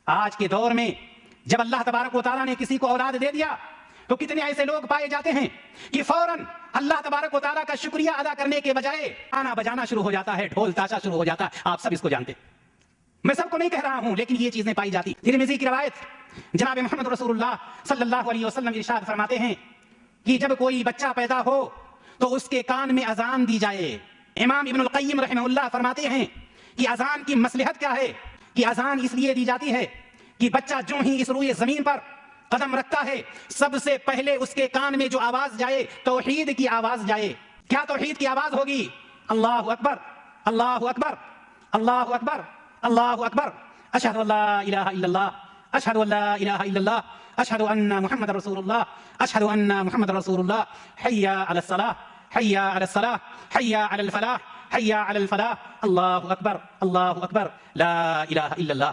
आज के दौर में जब अल्लाह तबारक व तआला ने किसी को औलाद दे दिया तो कितने ऐसे लोग पाए जाते हैं कि फौरन अल्लाह तबारक व तआला का शुक्रिया अदा करने के बजाय गाना बजाना शुरू हो जाता है, ढोल ताशा शुरू हो जाता है। आप सब इसको जानते, मैं सबको नहीं कह रहा हूं, लेकिन ये चीजें पाई जाती। तिरमिज़ी की रवायत, जनाब मोहम्मद रसूलुल्लाह सल्लल्लाहु अलैहि वसल्लम इरशाद फरमाते हैं कि जब कोई बच्चा पैदा हो तो उसके कान में अजान दी जाए। इमाम इब्नुल क़य्यिम रहमहुल्लाह फरमाते हैं कि अजान की मसलहत क्या है, कि अजान इसलिए दी जाती है कि बच्चा जो ही इस रूए जमीन पर कदम रखता है सबसे पहले उसके कान में जो आवाज जाए तौहीद की आवाज जाए। क्या तौहीद की आवाज होगी? अल्लाहु अकबर, अल्लाहु अकबर, अल्लाहु अकबर, अल्लाहु अकबर, अशहदु अल्ला इलाहा इल्लल्लाह, अशहदु अल्ला इलाहा इल्लल्लाह, अशहदु अन्ना मुहम्मदर रसूलुल्लाह, अशहदु अन्ना मुहम्मदर रसूलुल्लाह, हय्या अलस सलाह, हय्या अलस सलाह, हय्या अलल फलाह, हय्या अलल फलाह, अल्लाहु अकबर, ला इलाहा इल्लल्लाह।